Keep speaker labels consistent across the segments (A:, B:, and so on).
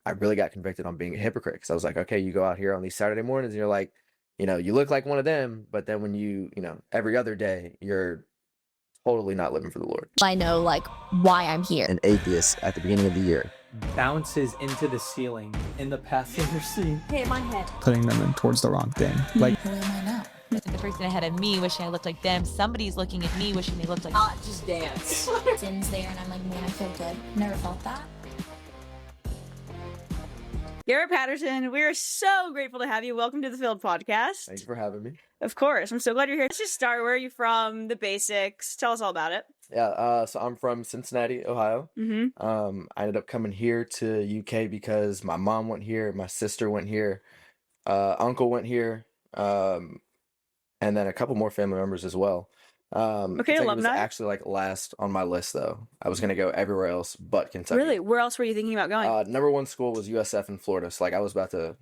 A: I really got convicted on being a hypocrite, because I was like, okay, you go out here on these Saturday mornings and you're like, you look like one of them, but then when every other day, you're totally not living for the Lord.
B: I know like why I'm here.
A: An atheist at the beginning of the year
C: bounces into the ceiling in the passenger seat.
B: Hit my head.
D: Putting them in towards the wrong thing. Like,
B: Who am I now?
E: The person ahead of me wishing I looked like them. Somebody's looking at me wishing they looked like
B: Just dance. Sin's there and I'm like, man, I feel good. Never felt that.
F: Garrett Patterson, we are so grateful to have you. Welcome to the Field Podcast.
A: Thanks for having me.
F: Of course. I'm so glad you're here. Let's just start. Where are you from? The basics. Tell us all about it.
A: Yeah, so I'm from Cincinnati, Ohio.
F: Mm-hmm.
A: I ended up coming here to UK because my mom went here, my sister went here, uncle went here, and then a couple more family members as well.
F: Okay,
A: It was
F: alumni.
A: actually like last on my list though. I was gonna go everywhere else but Kentucky.
F: Really? Where else were you thinking about going?
A: Number one school was USF in Florida, so like I was about to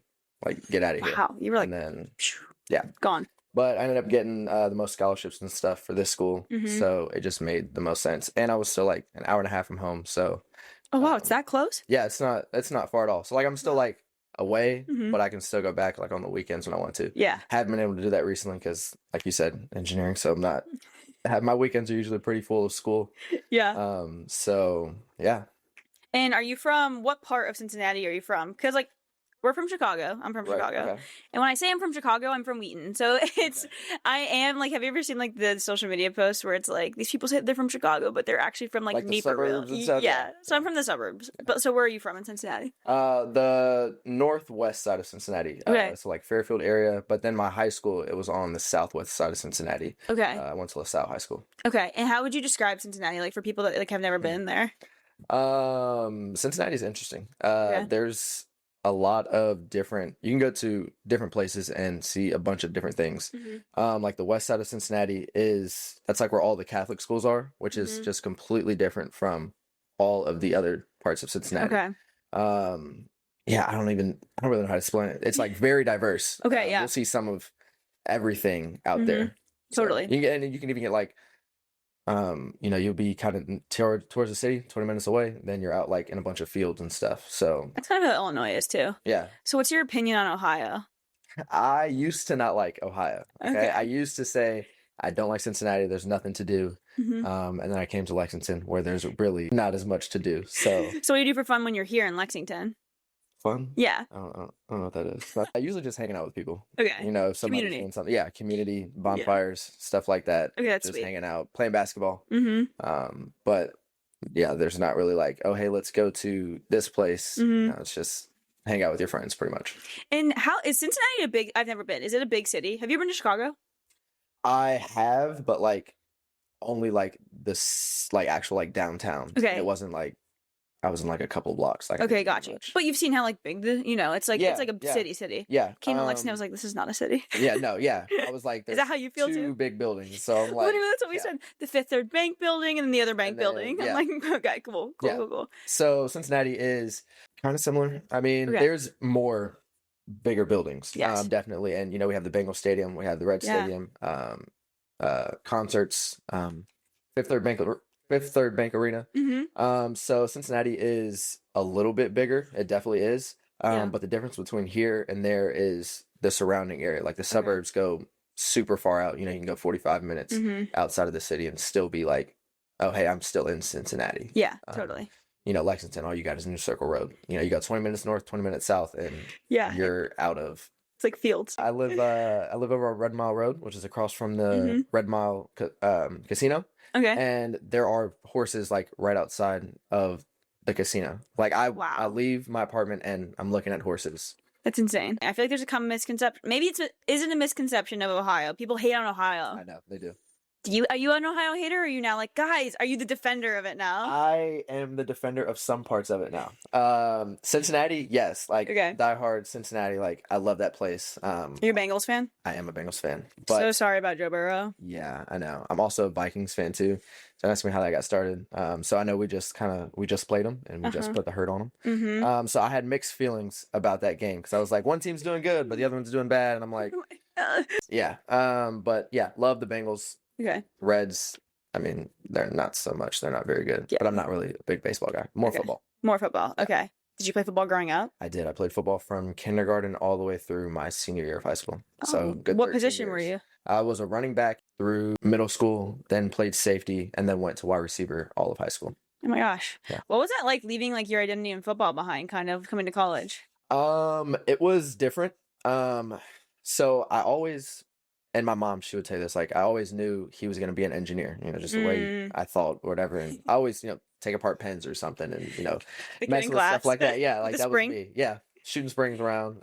A: like get out of here.
F: Wow. You were like,
A: And then
F: yeah, gone.
A: but I ended up getting the most scholarships and stuff for this school,
F: Mhm.
A: so it just made the most sense. And I was still like an hour and a half from home, so
F: Oh, wow. It's that close?
A: yeah, it's not far at all. So like I'm still like away,
F: Mhm.
A: but I can still go back like on the weekends when I want to.
F: Yeah.
A: Haven't been able to do that recently because, like you said, engineering. So I'm not. My weekends are usually pretty full of school.
F: Yeah.
A: So yeah.
F: And are you from, what part of Cincinnati are you from? Because like, we're from Chicago. I'm from
A: Right,
F: Chicago.
A: okay.
F: And when I say I'm from Chicago, I'm from Wheaton. So I am like, have you ever seen like the social media posts where it's like, these people say they're from Chicago, but they're actually from like
A: Like the
F: Naperville.
A: suburbs and stuff?
F: Yeah. So I'm from the suburbs. But so where are you from in Cincinnati?
A: The northwest side of Cincinnati.
F: Okay.
A: So like Fairfield area, but then my high school, it was on the southwest side of Cincinnati.
F: Okay.
A: I went to LaSalle High School.
F: Okay. And how would you describe Cincinnati, like for people that like have never been there?
A: Cincinnati is interesting.
F: Okay.
A: There's a lot of different. You can go to different places and see a bunch of different things.
F: Mhm.
A: Like the west side of Cincinnati that's like where all the Catholic schools are, which is
F: Mhm.
A: just completely different from all of the other parts of Cincinnati.
F: Okay.
A: Yeah, I don't really know how to explain it. It's like very diverse.
F: Okay, yeah.
A: You'll see some of everything out
F: Mhm.
A: there.
F: Totally.
A: You can even get like, you'll be kind of towards the city, 20 minutes away, then you're out like in a bunch of fields and stuff. So
F: That's kind of how Illinois is too.
A: yeah,
F: So what's your opinion on Ohio?
A: I used to not like Ohio.
F: Okay.
A: I used to say I don't like Cincinnati. There's nothing to do.
F: Mhm.
A: And then I came to Lexington, where there's really not as much to do. So
F: So what do you do for fun when you're here in Lexington?
A: fun.
F: Yeah.
A: I don't know what that is. But I usually just hanging out with people.
F: Okay.
A: If somebody's
F: Community.
A: doing something. Yeah, community, bonfires, stuff like that.
F: Okay, that's
A: just
F: sweet.
A: hanging out, playing basketball.
F: Mm-hmm.
A: But yeah, there's not really like, oh, hey, let's go to this place.
F: Mhm.
A: No, it's just hang out with your friends pretty much.
F: And how is Cincinnati a big? I've never been. Is it a big city? Have you been to Chicago?
A: I have, but like only like this, like actual like downtown.
F: Okay.
A: It wasn't like I was in like a couple blocks. Like I
F: Okay,
A: didn't do
F: got you.
A: much.
F: But you've seen how like big the it's like
A: Yeah,
F: it's like a
A: yeah.
F: city.
A: Yeah.
F: Came to Lexington, I was like, this is not a city.
A: yeah, no, yeah. I was like,
F: Is that
A: there's
F: how you feel
A: two
F: too?
A: big buildings. So I'm like,
F: Literally, that's what we
A: yeah.
F: said. The Fifth Third Bank building and then the other bank
A: And then,
F: building.
A: yeah.
F: I'm like, okay, cool.
A: Yeah. So Cincinnati is kind of similar. I mean,
F: Okay.
A: there's more bigger buildings,
F: Yes.
A: definitely. And we have the Bengal Stadium, we have the Red
F: Yeah.
A: Stadium, concerts, Fifth Third Bank Arena.
F: Mm-hmm.
A: So Cincinnati is a little bit bigger. It definitely is.
F: Yeah.
A: But the difference between here and there is the surrounding area. Like the suburbs go super far out. You can go 45 minutes
F: Mm-hmm.
A: outside of the city and still be like, oh, hey, I'm still in Cincinnati.
F: Yeah,
A: Um,
F: totally.
A: Lexington, all you got is New Circle Road. You got 20 minutes north, 20 minutes south, and
F: Yeah.
A: you're out of.
F: It's like fields.
A: I live over on Red Mile Road, which is across from the
F: Mhm.
A: Red Mile casino,
F: Okay.
A: and there are horses like right outside of the casino. Like I
F: Wow.
A: leave my apartment and I'm looking at horses.
F: That's insane. I feel like there's a common misconception. Maybe isn't a misconception of Ohio. People hate on Ohio.
A: I know they do.
F: Are you an Ohio hater, or are you now like, guys, are you the defender of it now?
A: I am the defender of some parts of it now. Cincinnati, yes, like
F: Okay.
A: diehard Cincinnati. Like I love that place.
F: You're a Bengals fan?
A: I am a Bengals fan, but
F: So sorry about Joe Burrow.
A: yeah, I know. I'm also a Vikings fan too. Don't ask me how that got started. So I know we just played them and we just
F: Uh-huh.
A: put the hurt on them.
F: Mm-hmm.
A: So I had mixed feelings about that game because I was like, one team's doing good, but the other one's doing bad, and I'm like, yeah. But yeah, love the Bengals.
F: Okay.
A: Reds, I mean, they're not so much. They're not very good.
F: Yeah.
A: But I'm not really a big baseball guy. More
F: Okay.
A: football.
F: More football. Okay. Did you play football growing up?
A: I did. I played football from kindergarten all the way through my senior year of high school. So
F: Oh,
A: good
F: what
A: 13
F: position were
A: years.
F: you?
A: I was a running back through middle school, then played safety, and then went to wide receiver all of high school.
F: Oh my gosh.
A: Yeah.
F: What was that like leaving like your identity in football behind, kind of coming to college?
A: It was different. So I always, and my mom, she would say this, like I always knew he was going to be an engineer, just the way I thought, or whatever. And I always, take apart pens or something, and
F: The
A: mess with
F: glass.
A: stuff like that. Yeah, like
F: The
A: that
F: spring.
A: was me. Yeah, shooting springs around.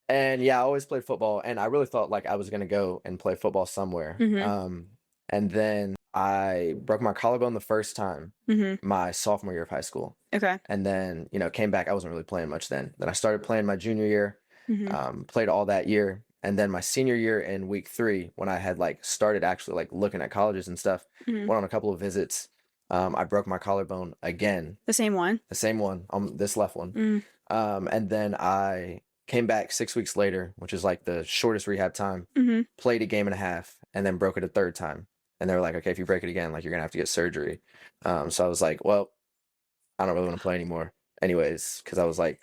A: And yeah, I always played football, and I really thought like I was gonna go and play football somewhere.
F: Mhm.
A: And then I broke my collarbone the first time my sophomore year of high school,
F: Okay.
A: and then came back. I wasn't really playing much then. Then I started playing my junior year,
F: Mhm.
A: played all that year, and then my senior year in week 3, when I had like started actually like looking at colleges and stuff,
F: Mhm.
A: went on a couple of visits. I broke my collarbone again,
F: The same one.
A: the same one on this left one.
F: Mm.
A: And then I came back 6 weeks later, which is like the shortest rehab time,
F: Mhm.
A: played a game and a half, and then broke it a third time. And they were like, okay, if you break it again, like you're gonna have to get surgery. So I was like, well, I don't really want to play anymore anyways, because I was like,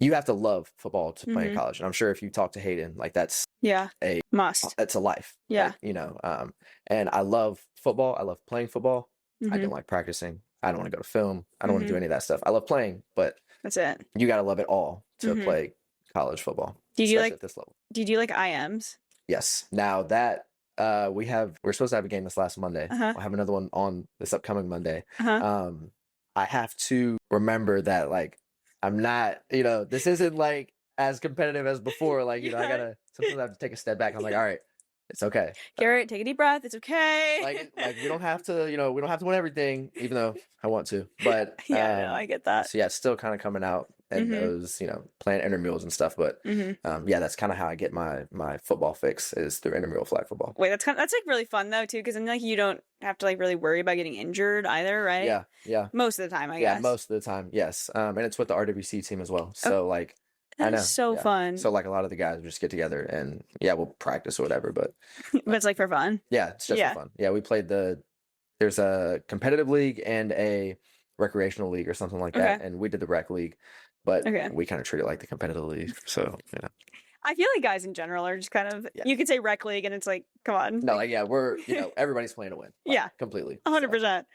A: you have to love football to play in
F: Mhm.
A: college. And I'm sure if you talk to Hayden, like that's
F: Yeah.
A: a
F: Must.
A: it's a life.
F: Yeah.
A: Like, and I love football. I love playing football. I
F: Mhm.
A: don't like practicing. I don't want to go to film. I don't want to do
F: Mhm.
A: any of that stuff. I love playing, but
F: That's it.
A: you got to love it all to
F: Mhm.
A: play college football,
F: Did you
A: especially
F: like?
A: at this level.
F: Did you like IMs?
A: Yes. Now that we're supposed to have a game this last Monday.
F: Uh-huh.
A: We'll have another one on this upcoming Monday.
F: Uh-huh.
A: I have to remember that like I'm not, this isn't like as competitive as before. Like, I
F: Yeah.
A: gotta sometimes I have to take a step back. I'm like, all right, it's okay.
F: Garrett, take a deep breath. It's okay.
A: Like we don't have to, we don't have to win everything, even though I want to. But
F: Yeah, no, I get that.
A: so yeah, it's still kind of coming out and
F: Mhm.
A: those, playing intramurals and stuff. But
F: Mhm.
A: yeah, that's kind of how I get my football fix is through intramural flag football.
F: Wait, that's like really fun though too, because then like you don't have to like really worry about getting injured either, right?
A: Yeah, yeah,
F: Most of the time, I
A: yeah.
F: guess.
A: Most of the time, yes. And it's with the RWC team as well. So like, I
F: That
A: know,
F: is so
A: yeah.
F: fun.
A: So like a lot of the guys will just get together and yeah, we'll practice or whatever. But
F: But it's like for fun.
A: yeah, it's just
F: Yeah.
A: for fun. Yeah, we played there's a competitive league and a recreational league or something like that,
F: Okay.
A: and we did the rec league, but
F: Okay.
A: we kind of treat it like the competitive league. So
F: I feel like guys in general are just kind of
A: Yeah.
F: you could say rec league and it's like, come on.
A: no, like yeah, we're everybody's playing to win. Like,
F: Yeah.
A: completely.
F: 100%.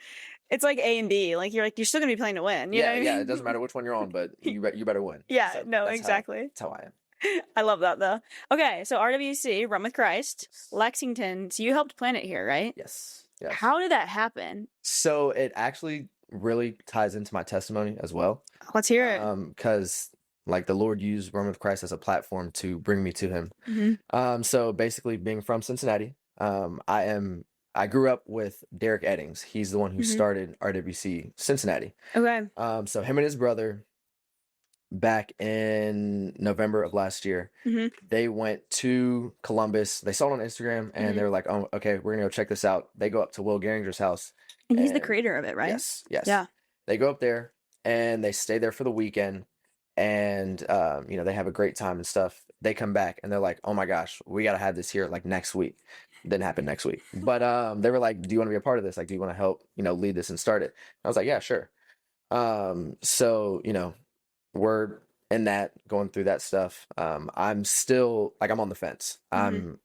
F: It's like A and B. Like you're still gonna be playing to win. You know
A: Yeah,
F: what I
A: yeah.
F: mean?
A: It doesn't matter which one you're on, but you better win.
F: Yeah,
A: So
F: no,
A: that's how-
F: exactly.
A: That's how I am.
F: I love that though. Okay, so RWC, Run With Christ, Lexington. So you helped plan it here, right?
A: Yes. Yes.
F: How did that happen?
A: So it actually really ties into my testimony as well.
F: Let's hear it.
A: Because like the Lord used Run With Christ as a platform to bring me to Him.
F: Mhm.
A: So basically, being from Cincinnati, I grew up with Derek Eddings. He's the one who
F: Mhm.
A: started RWC Cincinnati.
F: Okay.
A: So him and his brother, back in November of last year,
F: Mhm.
A: they went to Columbus. They saw it on Instagram, and they were like, "Oh, okay, we're gonna go check this out." They go up to Will Gehringer's house.
F: And he's the
A: And-
F: creator of it, right?
A: Yes, yes.
F: Yeah.
A: They go up there and they stay there for the weekend, and they have a great time and stuff. They come back and they're like, "Oh my gosh, we gotta have this here like next week." Didn't happen next week, but they were like, "Do you want to be a part of this? Like, do you want to help lead this and start it?" I was like, "Yeah, sure." So we're in that, going through that stuff. I'm still like, I'm on the fence. I'm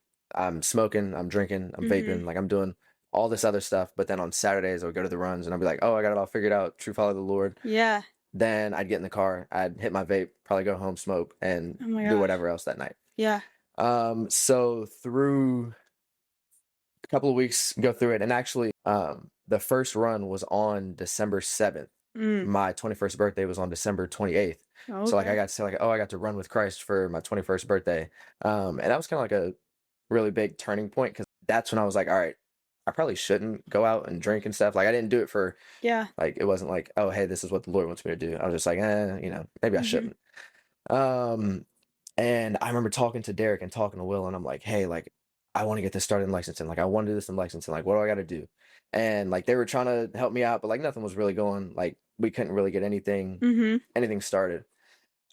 A: smoking, I'm drinking, I'm vaping, like I'm doing all this other stuff. But then on Saturdays I would go to the runs and I'd be like, "Oh, I got it all figured out. True follow the Lord."
F: Yeah.
A: Then I'd get in the car, I'd hit my vape, probably go home, smoke, and
F: Oh my
A: do
F: gosh.
A: whatever else that night.
F: Yeah.
A: So through a couple of weeks, go through it, and actually, the first run was on December 7th.
F: Mm.
A: My 21st birthday was on December 28th. So like I got to say like, oh, I got to run with Christ for my 21st birthday. And that was kind of like a really big turning point, because that's when I was like, all right, I probably shouldn't go out and drink and stuff. Like I didn't do it for
F: Yeah.
A: like, it wasn't like, oh, hey, this is what the Lord wants me to do. I was just like, maybe I
F: Mhm.
A: shouldn't. And I remember talking to Derek and talking to Will, and I'm like, hey, like I want to get this started in Lexington. Like I want to do this in Lexington. Like what do I got to do? And like they were trying to help me out, but like nothing was really going. Like we couldn't really get anything started.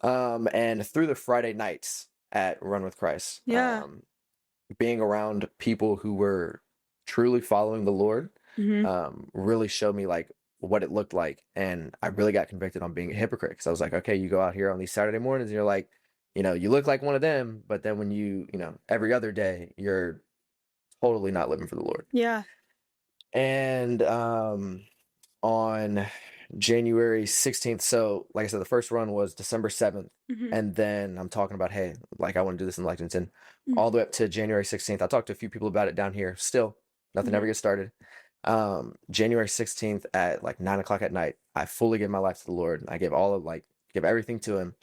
A: And through the Friday nights at Run With Christ,
F: Yeah.
A: being around people who were truly following the Lord,
F: Mhm.
A: really showed me like what it looked like. And I really got convicted on being a hypocrite, because I was like, okay, you go out here on these Saturday mornings and you're like, you look like one of them, but then when every other day, you're totally not living for the Lord.
F: Yeah.
A: And on January 16th, so like I said, the first run was December 7th.
F: Mhm.
A: And then I'm talking about, hey, like I want to do this in Lexington,
F: Mhm.
A: all the way up to January 16th. I talked to a few people about it down here. Still, nothing ever gets started. January 16th at like 9 o'clock at night, I fully gave my life to the Lord. I gave give everything to him.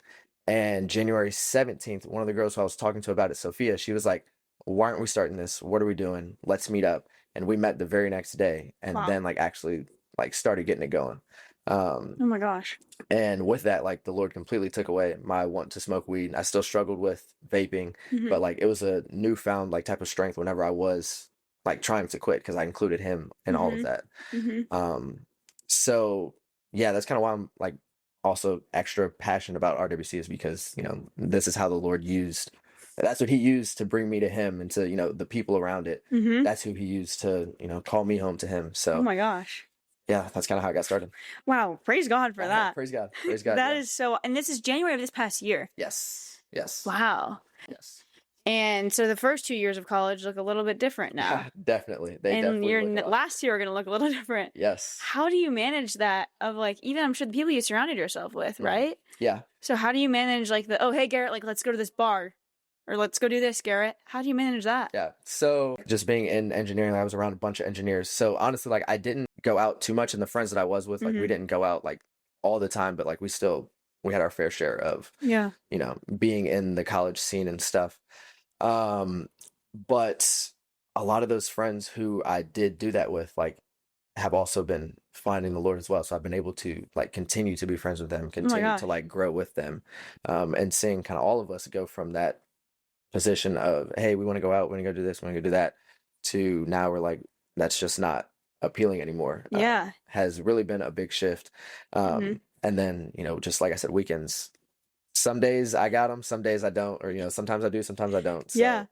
A: And January 17th, one of the girls who I was talking to about it, Sophia, she was like, why aren't we starting this? What are we doing? Let's meet up. And we met the very next day, and
F: Wow.
A: then like actually like started getting it going.
F: Oh my gosh.
A: And with that, like the Lord completely took away my want to smoke weed. I still struggled with vaping,
F: Mhm.
A: but like it was a newfound like type of strength whenever I was like trying to quit, because I included him in all of that.
F: Mhm.
A: So yeah, that's kind of why I'm like also extra passionate about RWC, is because this is how the Lord used. That's what he used to bring me to him, and to the people around it.
F: Mhm.
A: That's who he used to call me home to him.
F: Oh
A: So
F: my gosh.
A: yeah, that's kind of how I got started.
F: Wow. Praise God for that.
A: Praise God. Praise God.
F: That
A: yeah.
F: is so. And this is January of this past year.
A: Yes. Yes.
F: Wow.
A: Yes.
F: And so the first 2 years of college look a little bit different now.
A: Yeah, definitely. They
F: and
A: definitely
F: your
A: look a lot.
F: last year are going to look a little different.
A: Yes.
F: How do you manage that of like, even I'm sure the people you surrounded yourself with, right?
A: Yeah.
F: So how do you manage like oh, hey, Garrett, like, let's go to this bar, or let's go do this, Garrett? How do you manage that?
A: Yeah. So just being in engineering, I was around a bunch of engineers. So honestly, like I didn't go out too much, and the friends that I was with, like we didn't go out like all the time, but like we had our fair share of,
F: Yeah.
A: being in the college scene and stuff. But a lot of those friends who I did do that with, like, have also been finding the Lord as well. So I've been able to like continue to be friends with them, continue
F: gosh.
A: to like grow with them, and seeing kind of all of us go from that position of, hey, we want to go out, we want to go do this, we want to go do that, to now we're like, that's just not appealing anymore.
F: Yeah.
A: Has really been a big shift. And then, just like I said, weekends, some days I got them, some days I don't, or, sometimes I do, sometimes I don't. So,
F: Yeah.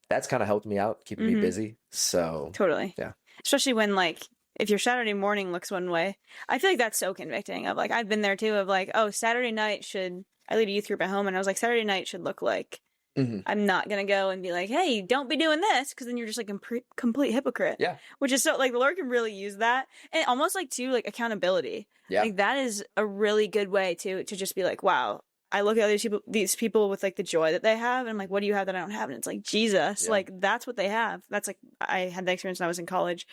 A: that's kind of helped me out, keeping me busy. So
F: Totally.
A: yeah.
F: Especially when like, if your Saturday morning looks one way, I feel like that's so convicting of like, I've been there too, of like, oh, Saturday night I lead a youth group at home, and I was like, Saturday night should look like, I'm not going to go and be like, hey, don't be doing this, because then you're just like a complete hypocrite.
A: Yeah.
F: Which is so, like, the Lord can really use that. And almost like, too, like, accountability.
A: Yeah.
F: Like, that is a really good way, to just be like, wow, I look at these people with, like, the joy that they have, and I'm like, what do you have that I don't have? And it's like, Jesus.
A: Yeah.
F: Like, that's what they have. That's, like, I had that experience when I was in college,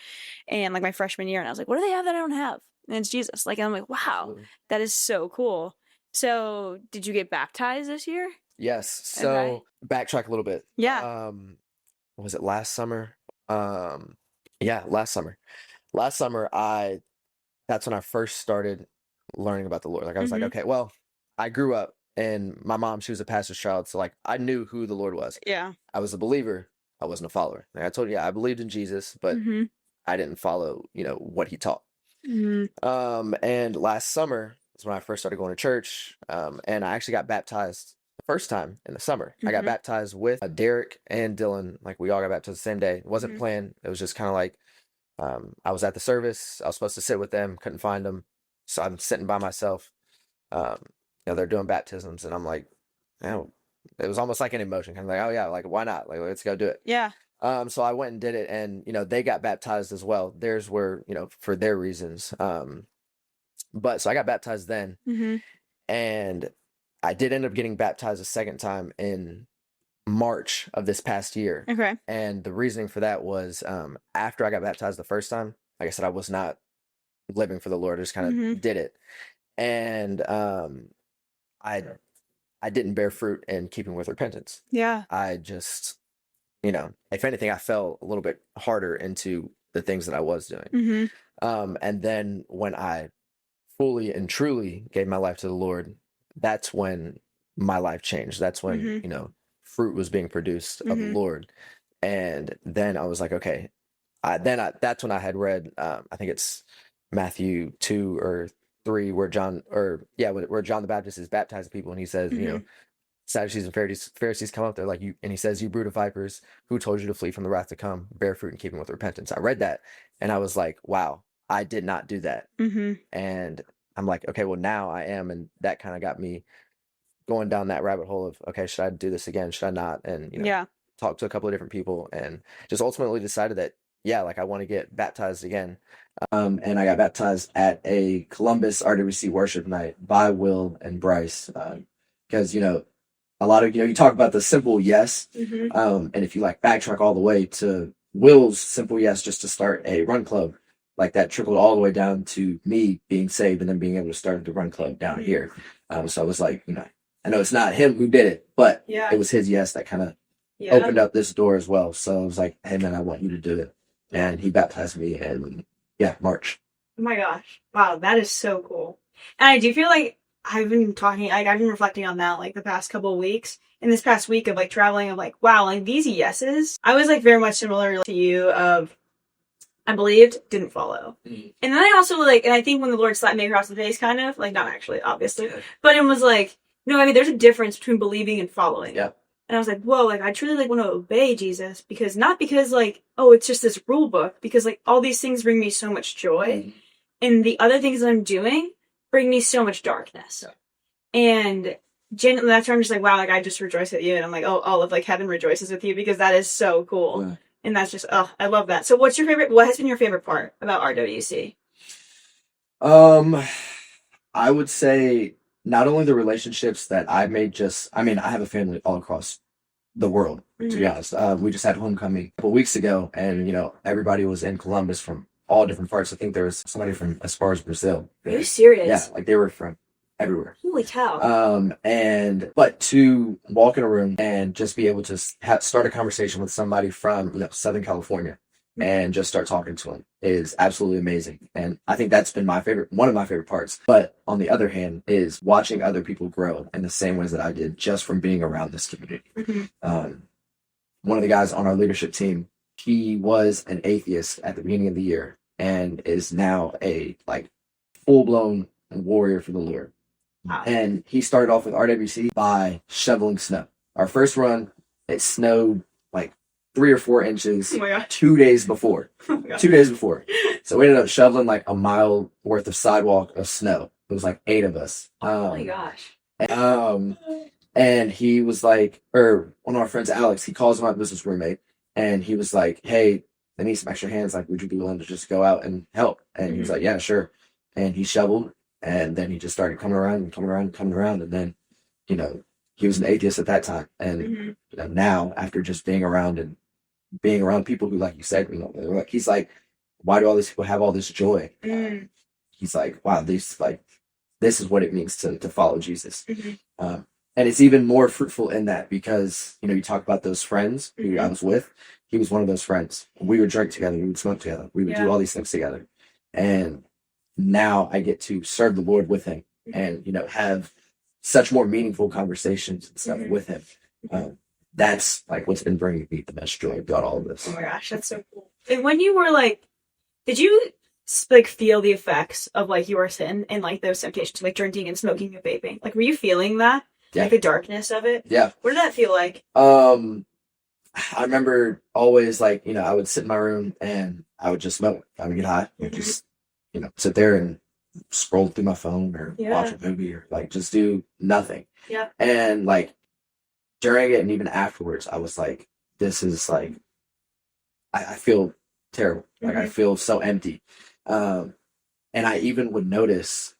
F: and, like, my freshman year, and I was like, what do they have that I don't have? And it's Jesus. Like, and I'm like, wow,
A: Absolutely.
F: that is so cool. So, did you get baptized this year?
A: Yes. So backtrack a little bit.
F: Yeah.
A: Was it last summer? Yeah, last summer. Last summer, that's when I first started learning about the Lord. Like I was like, okay, well, I grew up, and my mom, she was a pastor's child, so like I knew who the Lord was.
F: Yeah.
A: I was a believer. I wasn't a follower. Like I told you, yeah, I believed in Jesus, but I didn't follow, what he taught. And last summer is when I first started going to church. And I actually got baptized the first time in the summer. I got baptized with Derek and Dylan. Like we all got baptized the same day. It wasn't planned. It was just kind of like, I was at the service. I was supposed to sit with them, couldn't find them. So I'm sitting by myself. They're doing baptisms, and I'm like, it was almost like an emotion, kind of like, oh yeah, like why not? Like let's go do it.
F: Yeah.
A: So I went and did it, and they got baptized as well. Theirs were, for their reasons. But so I got baptized then, and I did end up getting baptized a second time in March of this past year.
F: Okay.
A: And the reasoning for that was, after I got baptized the first time, like I said, I was not living for the Lord. I just kind of did it, and I didn't bear fruit in keeping with repentance.
F: Yeah.
A: I just, if anything, I fell a little bit harder into the things that I was doing. And then when I fully and truly gave my life to the Lord, that's when my life changed. That's when, fruit was being produced of the Lord. And then I was like, okay, that's when I had read, I think it's Matthew 2 or 3, where John the Baptist is baptizing people, and he says, Sadducees and Pharisees come up there like you, and he says, you brood of vipers, who told you to flee from the wrath to come, bear fruit in keeping with repentance. I read that, and I was like, wow, I did not do that. And I'm like, okay, well now I am. And that kind of got me going down that rabbit hole of, okay, should I do this again? Should I not? And, talk to a couple of different people and just ultimately decided that, yeah, like I want to get baptized again. And I got baptized at a Columbus RWC worship night by Will and Bryce. Because, a lot of, you talk about the simple yes. And if you like backtrack all the way to Will's simple yes, just to start a run club, like that trickled all the way down to me being saved and then being able to start the run club down here. So I was like, I know it's not him who did it, but it was his yes that kind of opened up this door as well. So I was like, hey man, I want you to do it. And he baptized me in March.
F: Oh my gosh. Wow, that is so cool. And I do feel like I've been reflecting on that like the past couple of weeks. In this past week of like traveling, of like, wow, like these yeses. I was like very much similar to you of I believed, didn't follow. And then I also and I think when the Lord slapped me across the face, kind of, like not actually, obviously, but it was like, no, I mean, there's a difference between believing and following.
A: Yeah.
F: And I was like, whoa, like I truly want to obey Jesus because not because like, oh, it's just this rule book, because like all these things bring me so much joy. And the other things that I'm doing bring me so much darkness. Yeah. And genuinely, that's where I'm just like, wow, like I just rejoice with you. And I'm like, oh, all of like heaven rejoices with you because that is so cool. Yeah. And that's just, I love that. So what has been your favorite part about RWC?
A: I would say not only the relationships that I've made I have a family all across the world, to be honest. We just had homecoming a couple weeks ago and, everybody was in Columbus from all different parts. I think there was somebody from as far as Brazil.
F: Are you serious?
A: Yeah, like they were from everywhere.
F: Holy cow.
A: But to walk in a room and just be able to start a conversation with somebody from Southern California and just start talking to them is absolutely amazing. And I think that's been one of my favorite parts. But on the other hand is watching other people grow in the same ways that I did just from being around this community. One of the guys on our leadership team, he was an atheist at the beginning of the year and is now a full-blown warrior for the Lord. Wow. And he started off with RWC by shoveling snow. Our first run, it snowed 3 or 4 inches 2 days before. 2 days before. So we ended up shoveling a mile worth of sidewalk of snow. It was 8 of us.
F: Oh my gosh.
A: And he was one of our friends, Alex, he calls him my business roommate. And he was like, hey, I need some extra hands. Would you be willing to just go out and help? And he was like, yeah, sure. And he shoveled. And then he just started coming around. And then, he was an atheist at that time. And now, after just being around people who, like you said, he's like, why do all these people have all this joy? He's like, wow, this is what it means to follow Jesus. And it's even more fruitful in that because, you talk about those friends who I was with. He was one of those friends. We would drink together. We would smoke together. We would do all these things together. And now I get to serve the Lord with him and, have such more meaningful conversations and stuff with him. That's what's been bringing me the most joy about all of this.
F: Oh my gosh, that's so cool. And when you were did you feel the effects of your sin and those temptations, drinking and smoking and vaping? Were you feeling that?
A: Yeah.
F: The darkness of it?
A: Yeah.
F: What did that feel like?
A: I remember always I would sit in my room and I would just smoke. I would get high and just, sit there and scroll through my phone or watch a movie or just do nothing.
F: Yeah.
A: And during it and even afterwards, I was like, this is I feel terrible. I feel so empty. And I even would notice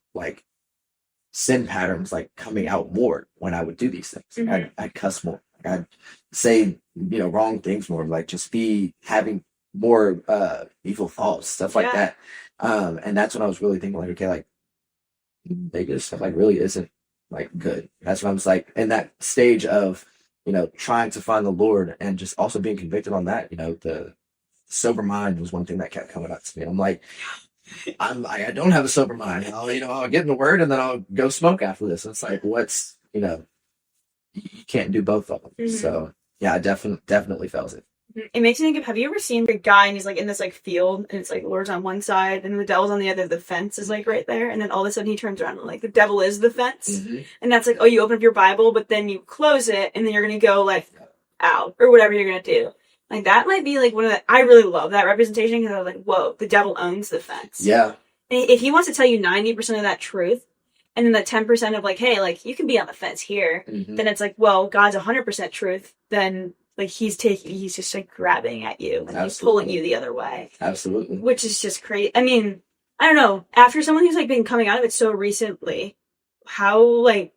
A: sin patterns coming out more when I would do these things. I'd cuss more. I'd say, wrong things more, just be having more evil thoughts, stuff like that. And that's when I was really thinking okay, maybe this stuff really isn't good. That's when I was in that stage of, trying to find the Lord and just also being convicted on that. The sober mind was one thing that kept coming up to me. I'm like, I don't have a sober mind. I'll get in the word and then I'll go smoke after this. It's what's, you can't do both of them. So yeah, I definitely felt it.
F: It makes me think of, have you ever seen a guy and he's in this field and it's the Lord's on one side and the devil's on the other, the fence is right there, and then all of a sudden he turns around and the devil is the fence. And that's you open up your Bible but then you close it and then you're gonna go out or whatever you're gonna do. Like, that might be, like, one of the... I really love that representation because I was like, whoa, the devil owns the fence.
A: Yeah.
F: And if he wants to tell you 90% of that truth, and then the 10% of, like, hey, like, you can be on the fence here, then it's like, well, God's 100% truth, then, like, he's just, like, grabbing at you, and he's pulling you the other way.
A: Absolutely.
F: Which is just crazy. I mean, I don't know. After someone who's, like, been coming out of it so recently, how, like,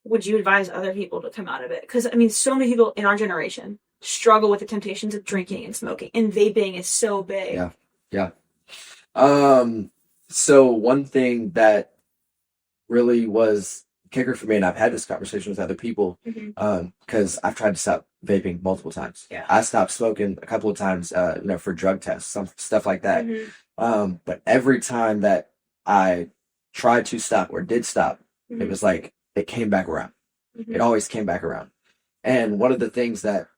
F: would you advise other people to come out of it? Because, I mean, so many people in our generation struggle with the temptations of drinking and smoking, and vaping is so big.
A: Yeah. So one thing that really was kicker for me, and I've had this conversation with other people, because I've tried to stop vaping multiple times.
F: Yeah.
A: I stopped smoking a couple of times, for drug tests, some stuff like that. But every time that I tried to stop or did stop, it was like it came back around. It always came back around. And one of the things that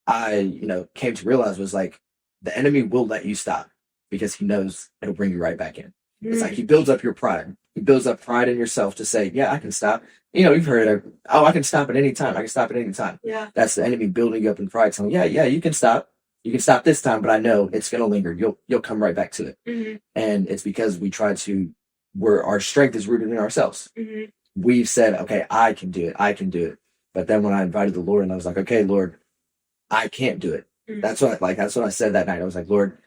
A: I, came to realize was like the enemy will let you stop because he knows it'll bring you right back in. It's like he builds up your pride. He builds up pride in yourself to say, yeah, I can stop. You've heard it. Oh, I can stop at any time. I can stop at any time.
F: Yeah.
A: That's the enemy building you up in pride. Saying, yeah, you can stop. You can stop this time, but I know it's going to linger. You'll come right back to it. And it's because we try to, where our strength is rooted in ourselves. We've said, okay, I can do it. I can do it. But then when I invited the Lord and I was like, okay, Lord, I can't do it. That's what I said that night. I was like, Lord,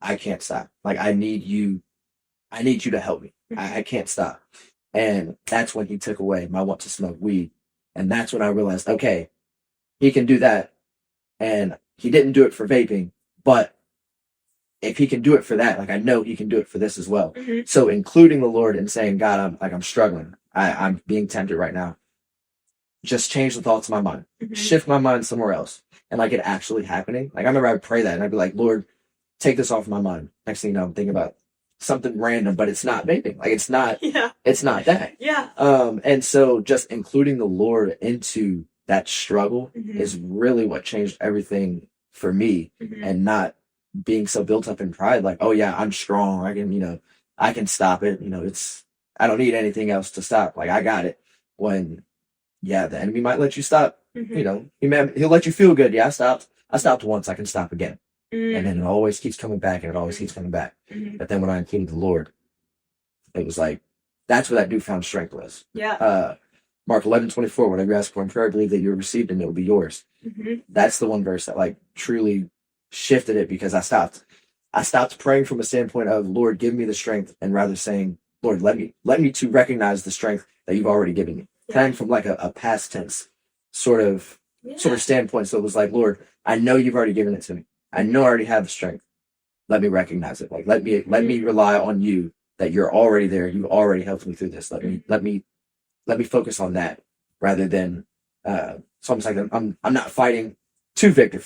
A: I can't stop. Like, I need you to help me. I can't stop. And that's when he took away my want to smoke weed. And that's when I realized, okay, he can do that. And he didn't do it for vaping, but if he can do it for that, like, I know he can do it for this as well. So including the Lord and saying, God, I'm struggling. I'm being tempted right now. Just change the thoughts of my mind. Shift my mind somewhere else. And like it actually happening. Like, I remember I would pray that and I'd be like, Lord, take this off of my mind. Next thing you know, I'm thinking about something random, but it's not vaping. Like, it's not that.
F: Yeah.
A: And so just including the Lord into that struggle is really what changed everything for me, and not being so built up in pride. Like, oh yeah, I'm strong. I can stop it. I don't need anything else to stop. Like, I got it. When, yeah, the enemy might let you stop. He'll let you feel good. Yeah, I stopped once. I can stop again. And then it always keeps coming back, and it always keeps coming back. But then when I included the Lord, it was like, that's where that newfound strength was.
F: Yeah.
A: Mark 11:24, whatever you ask for in prayer, believe that you have received and it will be yours. That's the one verse that like truly shifted it, because I stopped praying from a standpoint of, Lord, give me the strength, and rather saying, Lord, let me to recognize the strength that you've already given me. Praying from like a past tense sort of standpoint. So it was like, Lord, I know you've already given it to me. I know I already have the strength. Let me recognize it. Like, let me rely on you, that you're already there. You've already helped me through this. Let me focus on that, rather than so I'm like, I'm not fighting to victor.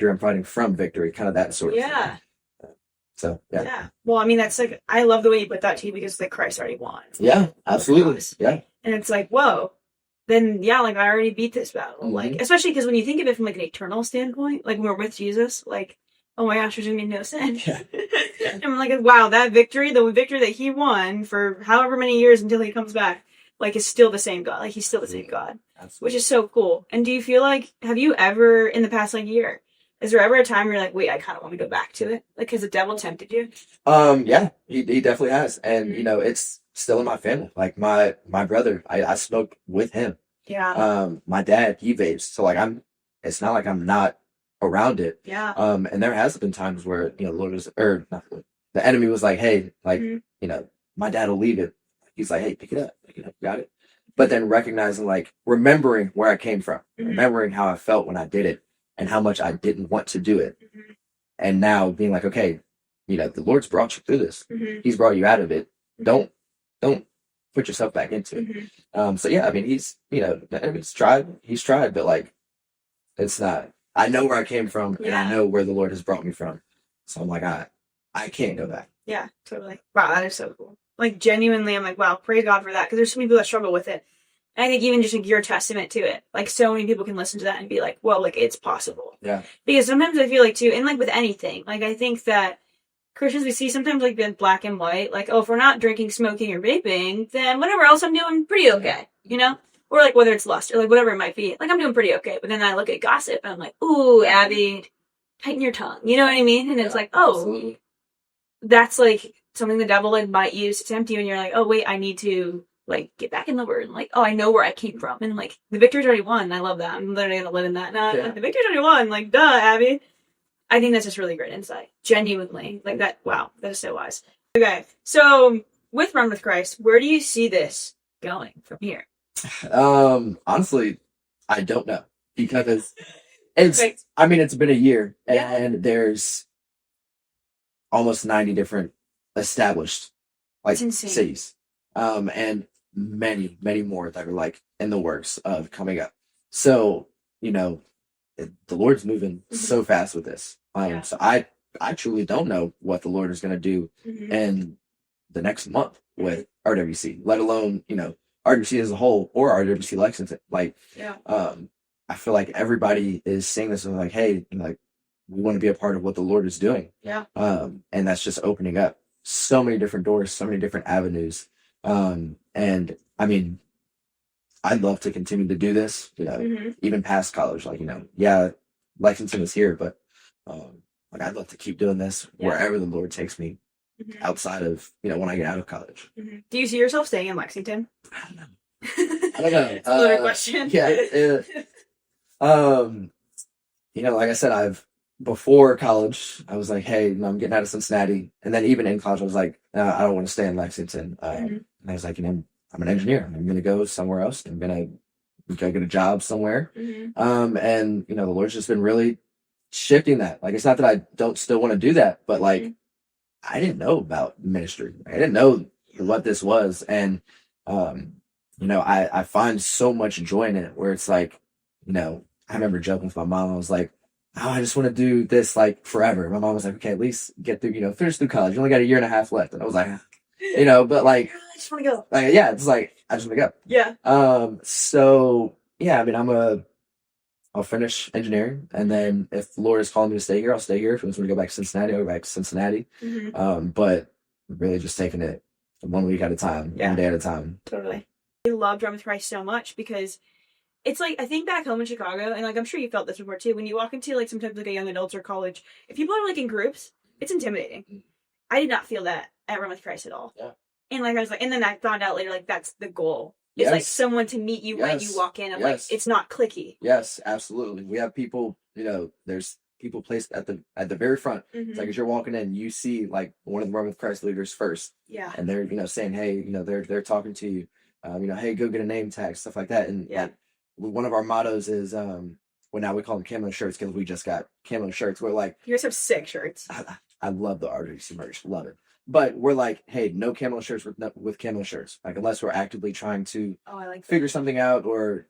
A: I'm fighting from victory. Kind of that sort of thing. So yeah.
F: Well, I mean, that's like, I love the way you put that too, because like Christ already won.
A: Yeah, absolutely. Yeah.
F: And it's like, whoa, then yeah, like I already beat this battle. Like, especially because when you think of it from like an eternal standpoint, like when we're with Jesus, like, oh my gosh, there's gonna be no sin. And I'm like, wow, that victory, the victory that he won for however many years until he comes back, like, is still the same God. Like, he's still the same God. Absolutely. Which is so cool. And do you feel like, have you ever, in the past like year, is there ever a time where you're like, wait, I kind of want to go back to it? Like, has the devil tempted you?
A: Yeah, he definitely has. And, it's still in my family. Like, my brother, I smoked with him.
F: Yeah.
A: My dad, he vapes. So, like, it's not like I'm not around it.
F: Yeah.
A: And there has been times where, Lord was, or not, the enemy was like, hey, like, my dad will leave it. He's like, hey, pick it up, got it. But then recognizing, like, remembering where I came from, remembering how I felt when I did it, and how much I didn't want to do it. And now being like, okay, the Lord's brought you through this. He's brought you out of it. Don't put yourself back into it. So yeah, I mean, he's, the enemy's tried, but like, it's not, I know where I came from, and I know where the Lord has brought me from. So I'm like, I can't go back.
F: Yeah, totally. Wow, that is so cool. Like, genuinely, I'm like, wow, praise God for that. Because there's so many people that struggle with it. And I think even just like your testament to it, like, so many people can listen to that and be like, well, like, it's possible.
A: Yeah.
F: Because sometimes I feel like too, and like with anything, like, I think that Christians, we see sometimes like the black and white, like, oh, if we're not drinking, smoking, or vaping, then whatever else I'm doing, pretty okay, or like whether it's lust or like whatever it might be, like I'm doing pretty okay. But then I look at gossip and I'm like, ooh, Abby, tighten your tongue. You know what I mean? And it's like, oh,
A: absolutely.
F: that's like something the devil like might use to tempt you, and you're like, oh wait, I need to like get back in the word, and like, oh, I know where I came from, and like the victory's already won. I love that. I'm literally gonna live in that. No,
A: Yeah.
F: like, the victory's already won. Like, duh, Abby. I think that's just really great insight. Genuinely, like that. Wow, that is so wise. Okay, so with Run With Christ, where do you see this going from here?
A: Honestly, I don't know, because it's.
F: Perfect.
A: I mean, it's been a year,
F: Yeah.
A: and there's almost 90 different established like
F: It's insane.
A: cities, and many, many more that are like in the works of coming up. So the Lord's moving so fast with this.
F: Yeah.
A: So I truly don't know what the Lord is going to do
F: Mhm.
A: in the next month with RWC, let alone RWC as a whole or RWC Lexington. Like,
F: Yeah.
A: I feel like everybody is seeing this and like, hey, like we want to be a part of what the Lord is doing.
F: Yeah.
A: And that's just opening up so many different doors, so many different avenues. And I mean, I'd love to continue to do this,
F: Mhm.
A: even past college. Like, yeah, Lexington is here, but like I'd love to keep doing this
F: Yeah.
A: wherever the Lord takes me
F: Mhm.
A: outside of, when I get out of college.
F: Mhm. Do you see yourself staying in Lexington?
A: I don't know. I don't know.
F: It's a loaded question.
A: Yeah. Like I said, before college, I was like, hey, I'm getting out of Cincinnati. And then even in college, I was like, I don't want to stay in Lexington. And I was like, I'm an engineer. I'm going to go somewhere else. I'm going to go get a job somewhere.
F: Mhm.
A: And, the Lord's just been really shifting that. Like, it's not that I don't still want to do that, but like, I didn't know about ministry. I didn't know what this was. And, I find so much joy in it where it's like, I remember joking with my mom. I was like, oh, I just want to do this like forever. My mom was like, okay, at least get through, finish through college. You only got a year and a half left. And I was like, but like,
F: I just want to go.
A: like, yeah, it's like, I just want to go.
F: Yeah.
A: So yeah, I mean, I'll finish engineering, and then if the Lord is calling me to stay here, I'll stay here. If he wants me to go back to Cincinnati, I'll go back to Cincinnati.
F: Mhm.
A: But really just taking it 1 week at a time,
F: Yeah.
A: 1 day at a time.
F: Totally. I love Run With Christ so much because it's like, I think back home in Chicago, and like I'm sure you felt this before too, when you walk into like sometimes like a young adults or college, if people are like in groups, it's intimidating. I did not feel that at Run With Christ at all.
A: Yeah.
F: And like I was like, and then I found out later like that's the goal. It's like
A: Yes.
F: someone to meet you when you
A: Yes.
F: walk in. I'm
A: Yes.
F: like, it's not clicky.
A: Yes, absolutely. We have people, there's people placed at the very front. It's like as you're walking in, you see like one of the Run With Christ leaders first,
F: Yeah.
A: and they're saying, hey, they're talking to you, hey, go get a name tag, stuff like that. And
F: Yeah.
A: like one of our mottos is well, now we call them camo shirts because we just got camo shirts. We're like,
F: You guys have sick shirts.
A: I love the RWC merch, love it. But we're like, hey, no camo shirts with camo shirts. Like unless we're actively trying to
F: Oh, I like that.
A: figure something out or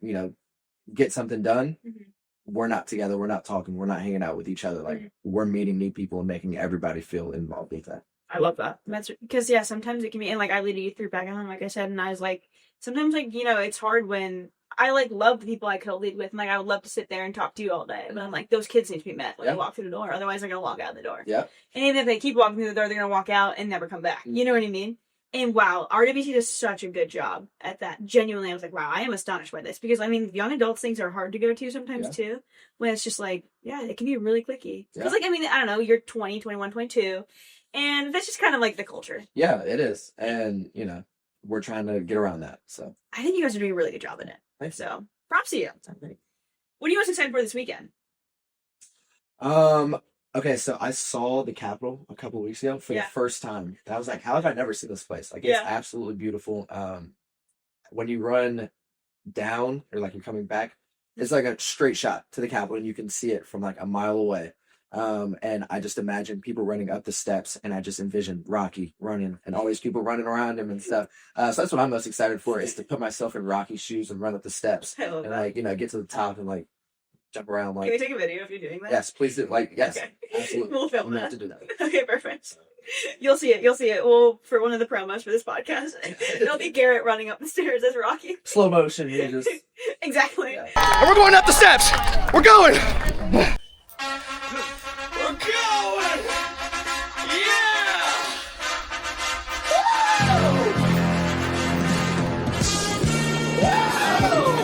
A: get something done,
F: Mhm.
A: we're not together, we're not talking, we're not hanging out with each other. Like we're meeting new people and making everybody feel involved with that.
F: I love that. That's because yeah, sometimes it can be, and like I lead a youth group back at home, like I said, and I was like, sometimes like it's hard when I like love the people I could lead with, and like I would love to sit there and talk to you all day, but I'm like those kids need to be met when
A: Yeah.
F: they walk through the door, otherwise they're gonna walk out the door.
A: Yeah.
F: And even if they keep walking through the door, they're gonna walk out and never come back. You know what I mean? And wow, RWC does such a good job at that. Genuinely, I was like, wow, I am astonished by this because I mean, young adults things are hard to go to sometimes too. When it's just like, yeah, it can be really clicky. Because like I mean, I don't know, you're 20, 21, 22. And that's just kind of like the culture.
A: Yeah, it is. And we're trying to get around that. So
F: I think you guys are doing a really good job in it.
A: Thanks.
F: So props to you. What are you most excited for this weekend?
A: Okay, so I saw the Capitol a couple of weeks ago for the first time. And I was like, how have I never seen this place? Like it's absolutely beautiful. When you run down or like you're coming back, it's like a straight shot to the Capitol and you can see it from like a mile away. And I just imagine people running up the steps, and I just envision Rocky running and all these people running around him and stuff. So that's what I'm most excited for, is to put myself in Rocky's shoes and run up the steps
F: I love
A: and
F: that.
A: like, get to the top and like jump around. Like,
F: Can we take a video if you're doing that?
A: yes, please do. Like, yes,
F: Okay.
A: absolutely.
F: We'll
A: I'm
F: film
A: gonna
F: that.
A: have to do that.
F: Okay, perfect. You'll see it. You'll see it. Well, for one of the promos for this podcast, it'll be Garrett running up the stairs as Rocky.
A: Slow motion, you just
F: Exactly.
A: yeah.
G: And we're going up the steps. We're going.
F: We're going. Yeah. Woo!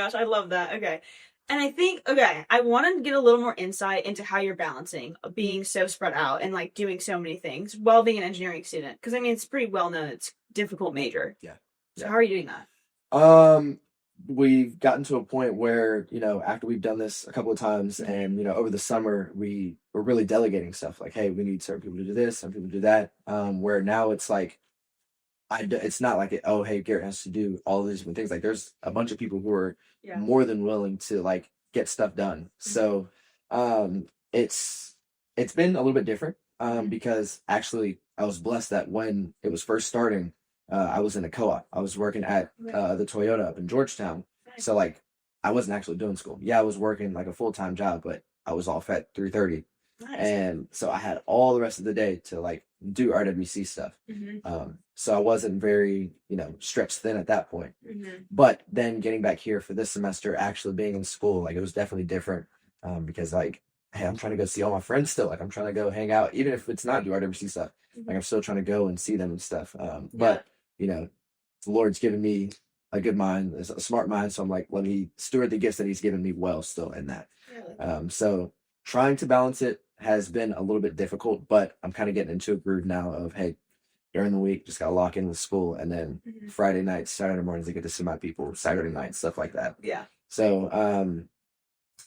F: gosh, I love that. Okay. And I think, I want to get a little more insight into how you're balancing being so spread out and like doing so many things while being an engineering student. Because I mean, it's pretty well known it's a difficult major.
A: Yeah.
F: So how are you doing that?
A: We've gotten to a point where, after we've done this a couple of times and, over the summer, we were really delegating stuff like, hey, we need certain people to do this, some people to do that. Where now it's like, it's not like, oh, hey, Garrett has to do all of these different things. Like there's a bunch of people who are more than willing to like get stuff done. So, it's been a little bit different, because actually I was blessed that when it was first starting, I was in a co-op. I was working at the Toyota up in Georgetown. So like I wasn't actually doing school. Yeah, I was working like a full-time job, but I was off at 3:30.
F: Nice.
A: And so I had all the rest of the day to like do RWC stuff. So I wasn't very, stretched thin at that point. But then getting back here for this semester, actually being in school, like it was definitely different, because like, hey, I'm trying to go see all my friends still. Like I'm trying to go hang out, even if it's not do RWC stuff. Like I'm still trying to go and see them and stuff. But the Lord's given me a good mind, a smart mind. So I'm like, let me steward the gifts that he's given me well still in that. So trying to balance it has been a little bit difficult, but I'm kind of getting into a groove now of, hey, during the week, just got to lock in with school. And then Friday nights, Saturday mornings, I get to see my people, Saturday nights, stuff like that.
F: Yeah.
A: So,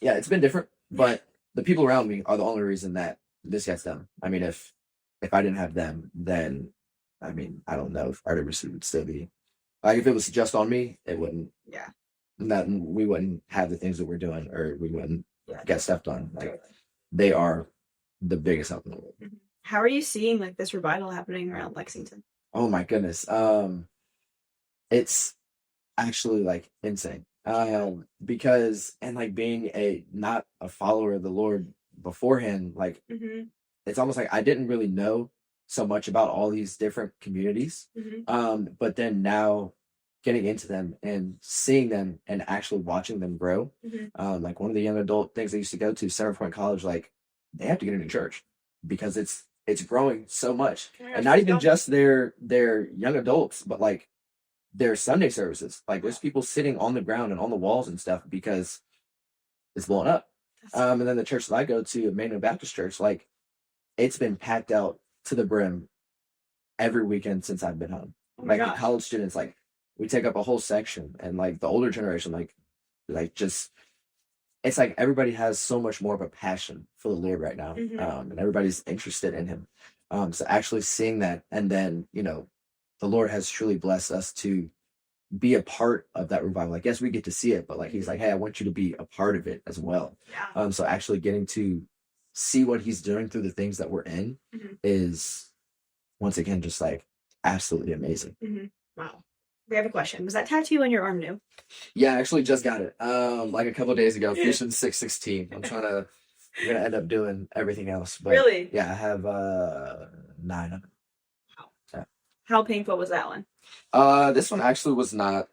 A: it's been different, but the people around me are the only reason that this gets done. I mean, if I didn't have them, then, I mean, I don't know if RWC would still be, like if it was just on me, it wouldn't, we wouldn't have the things that we're doing, or we wouldn't get stuff done. Like they are the biggest help in the world.
F: How are you seeing like this revival happening around Lexington?
A: Oh my goodness. It's actually like insane. Because, and like being not a follower of the Lord beforehand, like it's almost like I didn't really know so much about all these different communities. But then now getting into them and seeing them and actually watching them grow. Like one of the young adult things I used to go to, Center Point College, like they have to get into church because it's growing so much. And not even just their young adults, but like their Sunday services. Like there's people sitting on the ground and on the walls and stuff because it's blowing up. And then the church that I go to, Emmanuel Baptist Church, like it's been packed out to the brim every weekend since I've been home. Like the college students, like we take up a whole section, and like the older generation, like just, it's like everybody has so much more of a passion for the Lord right now. And everybody's interested in him. So actually seeing that, and then, the Lord has truly blessed us to be a part of that revival. Like, yes, we get to see it, but like, he's like, hey, I want you to be a part of it as well. So actually getting to see what he's doing through the things that we're in is, once again, just like absolutely amazing.
F: Wow. We have a question. Was that tattoo on your arm new?
A: Yeah, I actually just got it. Like a couple of days ago, Fusion 616. I'm gonna end up doing everything else. But
F: really?
A: Yeah, I have 9 of them.
F: Wow. How painful was that one?
A: This one actually was not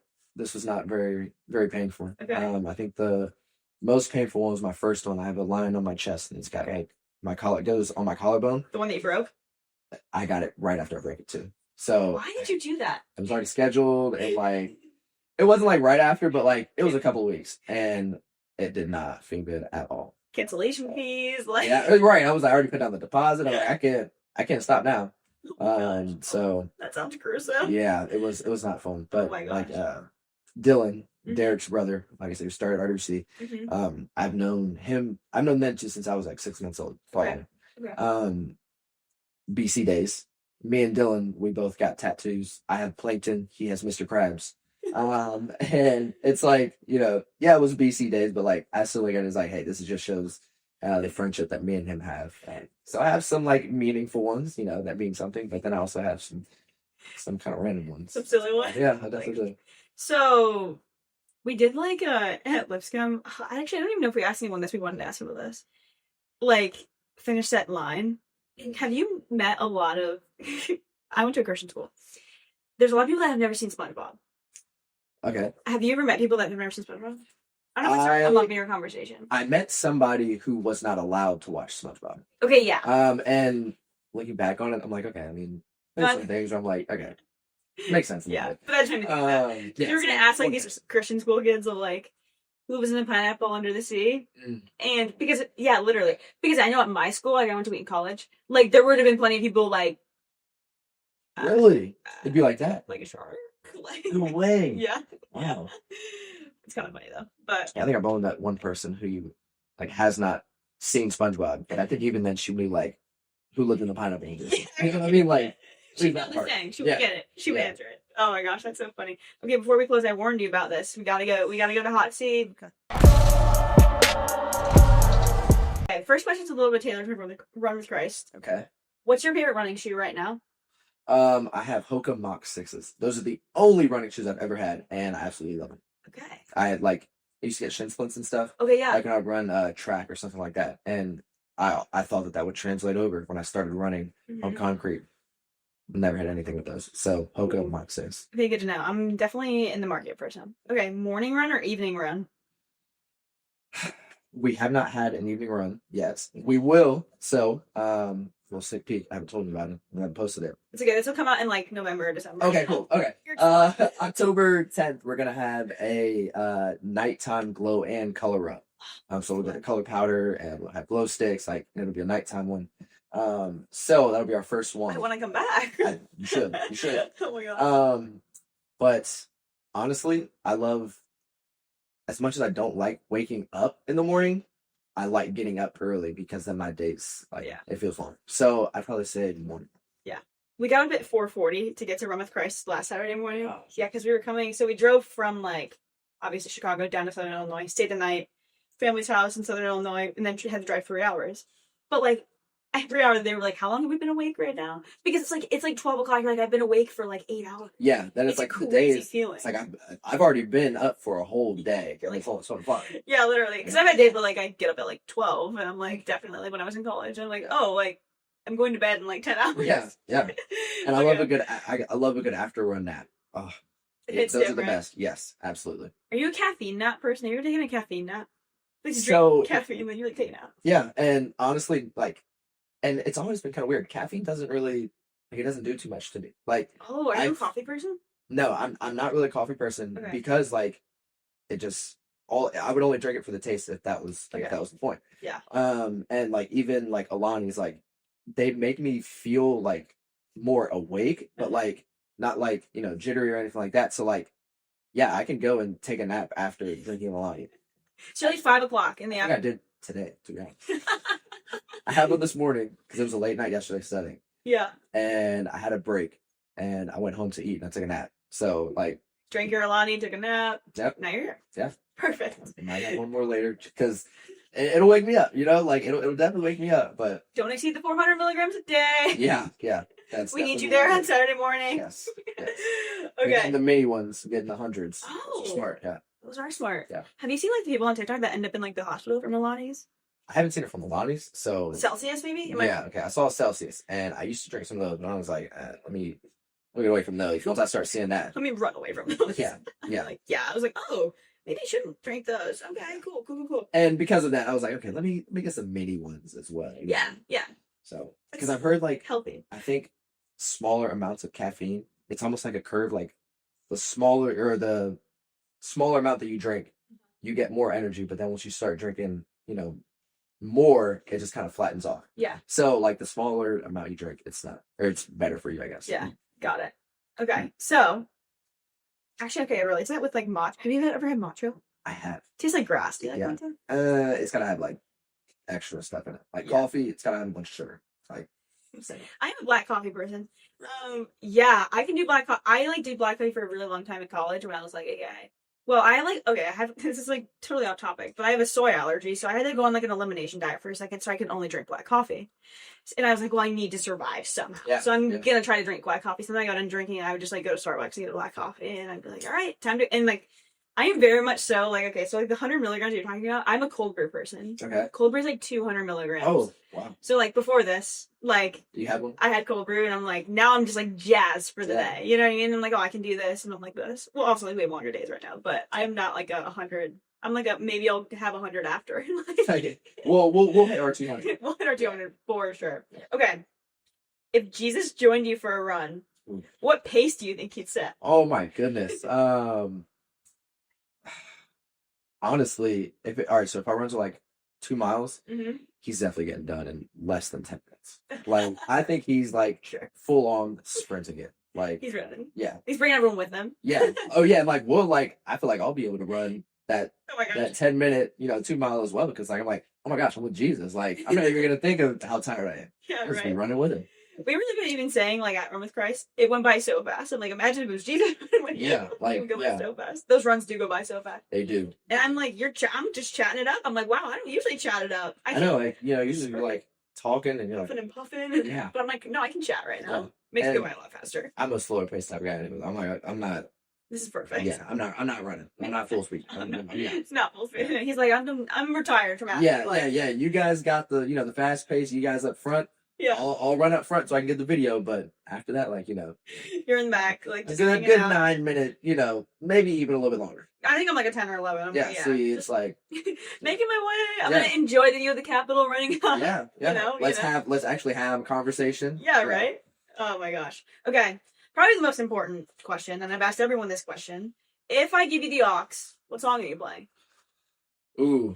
A: very, very painful.
F: Okay.
A: I think the most painful one was my first one. I have a line on my chest, and it's got like my collar, it goes on my collarbone.
F: The one that you broke?
A: I got it right after I broke it too. So
F: why did you do that?
A: It was already scheduled, and like it wasn't like right after, but like it was a couple of weeks, and it did not feel good at all.
F: Cancellation fees, like
A: yeah, right. I was like, I already put down the deposit. I'm like, I can't stop now. So
F: that sounds gruesome.
A: Yeah, it was not fun. But like Dylan, Derek's brother, like I said, who started RWC. I've known them too since I was like 6 months old. BC days. Me and Dylan, we both got tattoos. I have Plankton. He has Mr. Krabs. And it's like, it was BC days, but like I still look at it as like, hey, this just shows the friendship that me and him have. And so I have some like meaningful ones, that mean something, but then I also have some kind of random ones.
F: Some silly ones.
A: Yeah, I definitely do.
F: So we did like at Lipscomb. Actually, I don't even know if we asked anyone this. We wanted to ask people this. Like, finish that line. Have you met a lot of? I went to a Christian school. There's a lot of people that have never seen SpongeBob. Okay. Have you ever met people that have never seen SpongeBob? I don't know if it's come up in your conversation.
A: I met somebody who was not allowed to watch SpongeBob.
F: Okay, yeah.
A: And looking back on it, I'm like, okay. I mean, there's some things where I'm like, okay, makes sense.
F: Yeah, but that's what I mean.
A: Yes.
F: You were gonna ask like these Christian school kids of like, who was in the pineapple under the sea.
A: Mm.
F: And literally. Because I know at my school, like I went to Wheaton College, like there would have been plenty of people like
A: Really? It'd be like that?
F: like a shark. Like,
A: No way.
F: yeah.
A: Wow.
F: It's kind of funny though. But
A: Yeah, I think I've only met one person who like has not seen SpongeBob, and I think even then she would be like, "Who lived in the pineapple?" Industry? You know what I mean? Like,
F: she
A: leave
F: felt
A: that
F: the
A: part.
F: thing. She would get it. She would
A: Yeah.
F: answer it. Oh my gosh, that's so funny. Okay, before we close, I warned you about this. We gotta go to hot seat. Okay, first question's a little bit tailored for Run With Christ.
A: Okay.
F: What's your favorite running shoe right now?
A: I have Hoka Mach 6s. Those are the only running shoes I've ever had, and I absolutely love them.
F: Okay.
A: I used to get shin splints and stuff.
F: Okay, yeah.
A: Like when I would run track or something like that, and I thought that would translate over when I started running on concrete. Never had anything with those. So Hoka Mach 6.
F: Okay, good to know. I'm definitely in the market for some. Okay, morning run or evening run?
A: We have not had an evening run yet. We will. So, we'll sneak peek. I haven't told you about it. I haven't posted it.
F: It's okay. This will come out in like November or December.
A: Okay, cool. Okay.
F: You're excited.
A: October 10th, we're gonna have a nighttime glow and color run. So we'll get a color powder and we'll have glow sticks. Like it'll be a nighttime one. So that'll be our first one.
F: I want to come back.
A: You should. You should.
F: Oh my god.
A: But honestly, I love, as much as I don't like waking up in the morning, I like getting up early because then my days, it feels long. So I'd probably say morning.
F: Yeah. We got up at 4:40 to get to Run With Christ last Saturday morning.
A: Oh.
F: Yeah, because we were coming. So we drove from like, obviously Chicago down to Southern Illinois, stayed the night, family's house in Southern Illinois, and then had to drive 3 hours. But like, every hour they were like, how long have we been awake right now? Because it's like 12 o'clock. You're like, I've been awake for like 8 hours.
A: Yeah, then it's like the day is
F: feeling.
A: It's like I've already been up for a whole day.
F: You're like,
A: it's so fun.
F: Yeah, literally. Because I've had days where like I get up at like 12, and I'm like, definitely like when I was in college, I'm like, oh, like I'm going to bed in like 10 hours.
A: Yeah, yeah. And I love a good I love a good after run nap. Oh,
F: It's
A: those are
F: different.
A: the best. Yes, absolutely.
F: Are you a caffeine nap person? Have you ever taken a caffeine nap? Like
A: So-
F: drink caffeine and then you like take a nap.
A: Yeah, and honestly, and it's always been kind of weird. Caffeine doesn't really it doesn't do too much to me. Like,
F: Oh, are you a coffee person?
A: no, I'm not really a coffee person
F: Okay.
A: because it just I would only drink it for the taste if that was if that was the point.
F: Yeah.
A: And like even like Alani's they make me feel like more awake, but like not like jittery or anything like that. So yeah, I can go and take a nap after drinking Alani.
F: So like 5 o'clock in the
A: I think I
F: afternoon.
A: did today, to be honest. I had one this morning because it was a late night yesterday studying,
F: Yeah.
A: and I had a break, and I went home to eat and I took a nap. So
F: Drank your Alani, took a nap.
A: Yep.
F: Now you're here.
A: Yeah.
F: Perfect.
A: I might have one more later because it'll wake me up. It'll definitely wake me up. But
F: Don't exceed the 400 milligrams a day.
A: yeah, that's
F: We need you
A: definitely
F: there
A: one
F: on
A: of
F: Saturday morning.
A: Yes. yes.
F: Okay.
A: Getting the mini ones, getting the hundreds.
F: Oh.
A: Smart. Yeah.
F: Those are smart.
A: Yeah.
F: Have you seen like the people on TikTok that end up in like the hospital from Alani's?
A: I haven't seen it from Alani's, so
F: Celsius, maybe?
A: yeah. Okay, I saw Celsius, and I used to drink some of those, but I was like, let me get away from those. Once I start seeing that,
F: Let me run away from those.
A: yeah.
F: I was like, oh, maybe I shouldn't drink those. Okay, cool.
A: And because of that, I was like, okay, let me get some mini ones as well.
F: Yeah.
A: So, because I've heard
F: Healthy.
A: I think smaller amounts of caffeine, it's almost like a curve. Like the smaller amount that you drink, you get more energy. But then once you start drinking, more, it just kind of flattens off.
F: Yeah.
A: So the smaller amount you drink, it's better for you, I guess.
F: Yeah. Got it. Okay. So, actually, okay, it relates that with like matcha. Have you ever had matcha?
A: I have.
F: Tastes like grass. Do you like
A: Yeah.
F: matcha?
A: It's gotta have extra stuff in it. Like
F: Yeah.
A: coffee, it's gotta have a bunch of sugar.
F: I am a black coffee person. Yeah, I can do black coffee. I did black coffee for a really long time in college when I was like a guy. Well, I have, this is totally off topic, but I have a soy allergy, so I had to go on an elimination diet for a second so I could only drink black coffee. And I was like, well, I need to survive somehow.
A: Yeah,
F: So I'm
A: yeah.
F: gonna try to drink black coffee. So then I got into drinking, and I would just go to Starbucks and get a black coffee, and I'd be like, all right, time to, and I am very much so okay, so the 100 milligrams you're talking about, I'm a cold brew person.
A: Okay.
F: Cold brew is 200 milligrams.
A: Oh, wow.
F: So before this,
A: You have one?
F: I had cold brew, and I'm now I'm just jazzed for the
A: Yeah.
F: day. You know what I mean? I'm oh, I can do this, and I'm like this. Well, also we have longer days right now, but I'm not a 100. I'm maybe I'll have 100 after.
A: Okay. We'll hit our 200.
F: We'll hit our 200 for sure. Okay. If Jesus joined you for a run,
A: Ooh.
F: what pace do you think he'd set?
A: Oh my goodness. honestly, all right, so if I run to like 2 miles,
F: Mm-hmm.
A: he's definitely getting done in less than 10 minutes. Like, I think he's like full on sprinting it. Like,
F: He's running.
A: yeah,
F: He's bringing everyone with him.
A: yeah. Oh yeah, and like I feel like I'll be able to run that
F: Oh my gosh.
A: that 10-minute, 2 mile as well, because like I'm like, oh my gosh, I'm with Jesus. Like, I'm not even gonna think of how tired I am.
F: Yeah,
A: I'm just be
F: right.
A: running with him.
F: We were even saying like at Run With Christ, it went by so fast. I'm like, imagine if it was Jesus.
A: Yeah, like,
F: it would go
A: yeah.
F: by so fast. Those runs do go by so fast.
A: They do.
F: And I'm like, I'm just chatting it up. I'm like, wow, I don't usually chat it up.
A: I know, like, usually you're like talking and you're like,
F: puffing and puffing.
A: Yeah.
F: But I'm like, no, I can chat right now.
A: Yeah.
F: Makes it
A: And
F: go by a lot faster.
A: I'm a slower paced type of guy. Anyways. I'm not.
F: This is perfect.
A: Yeah, I'm not running. I'm not full speed. Yeah.
F: It's not full speed. He's like, I'm retired from athlete
A: Yeah,
F: life.
A: yeah. You guys got the the fast pace. You guys up front.
F: Yeah.
A: I'll run up front so I can get the video. But after that, like
F: You're in the back, like
A: a
F: just
A: good
F: hanging out.
A: 9 minute. Maybe even a little bit longer.
F: I think I'm like a 10 or 11. I'm
A: Yeah.
F: like,
A: See, it's like
F: making my way. I'm
A: Yeah.
F: gonna enjoy the view of the Capitol running up.
A: yeah. Let's actually have a conversation.
F: Yeah, right? Oh my gosh. Okay. Probably the most important question, and I've asked everyone this question. If I give you the aux, what song are you playing?
A: Ooh.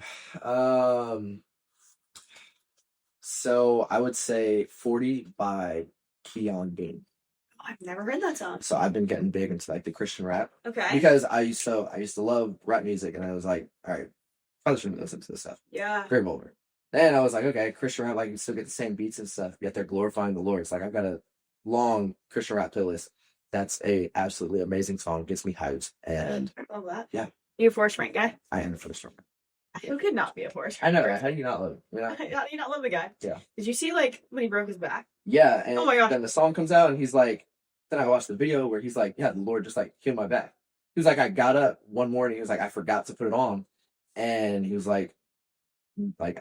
A: So I would say 40 by Keon Bean.
F: Oh, I've never heard that song.
A: So I've been getting big into like the Christian rap
F: Okay.
A: because I used to love rap music, and I was like, all right, probably shouldn't listen to this stuff.
F: Yeah.
A: Very vulgar. Then I was like, okay, Christian rap, like you still get the same beats and stuff, yet they're glorifying the Lord. It's like I've got a long Christian rap playlist. That's a absolutely amazing song. Gets me hyped, and
F: I love that.
A: Yeah.
F: You a Forrest Frank guy?
A: I am the first one.
F: Who could not be a Forrest
A: I
F: Frank?
A: know, right? How do you not love it?
F: How do you not love the guy?
A: Yeah.
F: Did you see like when he broke his back?
A: Yeah, and
F: Oh my gosh.
A: then the song comes out, and he's like, then I watched the video where he's like, yeah, the Lord just like healed my back. He was like, I got up one morning, he was like, I forgot to put it on, and he was like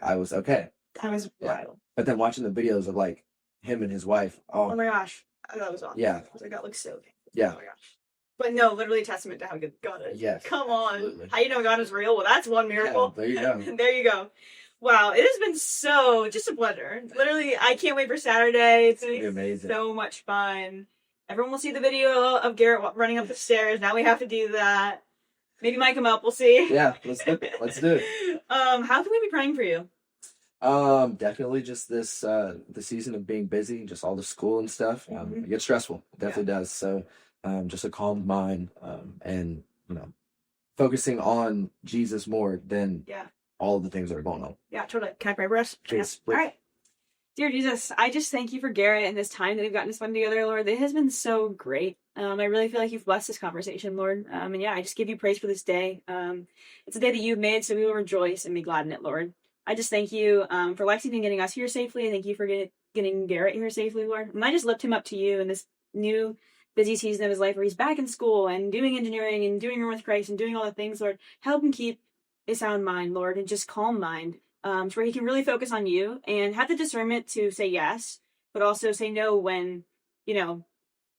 A: I was okay.
F: That was
A: Yeah.
F: wild.
A: But then watching the videos of like him and his wife,
F: Oh my gosh. That was awesome.
A: Yeah.
F: I was like, that looks so good.
A: Yeah.
F: Oh my gosh. But no, literally a testament to how good God is.
A: Yes,
F: Come on.
A: absolutely.
F: How you know God is real? Well, that's one miracle.
A: Yeah, there you go.
F: There you go. Wow, it has been just a pleasure. Literally, I can't wait for Saturday. It's going
A: It'll
F: to
A: be
F: be
A: amazing.
F: so much fun. Everyone will see the video of Garrett running up the stairs. Now we have to do that. Maybe mic him up. We'll see.
A: Yeah, let's do it.
F: How can we be praying for you?
A: Definitely just this the season of being busy, just all the school and stuff. It gets stressful. It definitely does. So just a calm mind, and focusing on Jesus more than all of the things that are going on.
F: Yeah, totally. Can I pray for us?
A: Please,
F: All right. Dear Jesus, I just thank you for Garrett and this time that we've gotten to spend together, Lord. It has been so great. I really feel like you've blessed this conversation, Lord. And yeah, I just give you praise for this day. It's a day that you've made, so we will rejoice and be glad in it, Lord. I just thank you for Lexington getting us here safely. I thank you for getting Garrett here safely, Lord. And I just lift him up to you in this new busy season of his life where he's back in school and doing engineering and doing Run With Christ and doing all the things, Lord. Help him keep a sound mind, Lord, and just calm mind, to where he can really focus on you and have the discernment to say yes, but also say no when,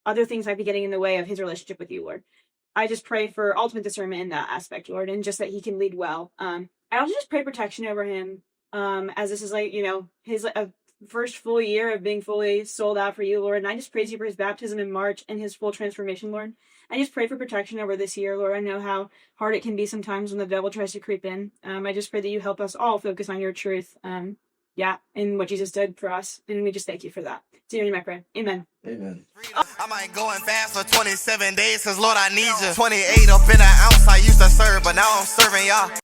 F: other things might be getting in the way of his relationship with you, Lord. I just pray for ultimate discernment in that aspect, Lord, and just that he can lead well. I also just pray protection over him, as this is his first full year of being fully sold out for you, Lord. And I just praise you for his baptism in March and his full transformation, Lord. I just pray for protection over this year, Lord. I know how hard it can be sometimes when the devil tries to creep in. I just pray that you help us all focus on your truth, and what Jesus did for us. And we just thank you for that. It's in your name I pray. Amen.
A: Amen.
H: I might going fast for 27 days, cause Lord, I need you. 28 up in an ounce, I used to serve, but now I'm serving y'all.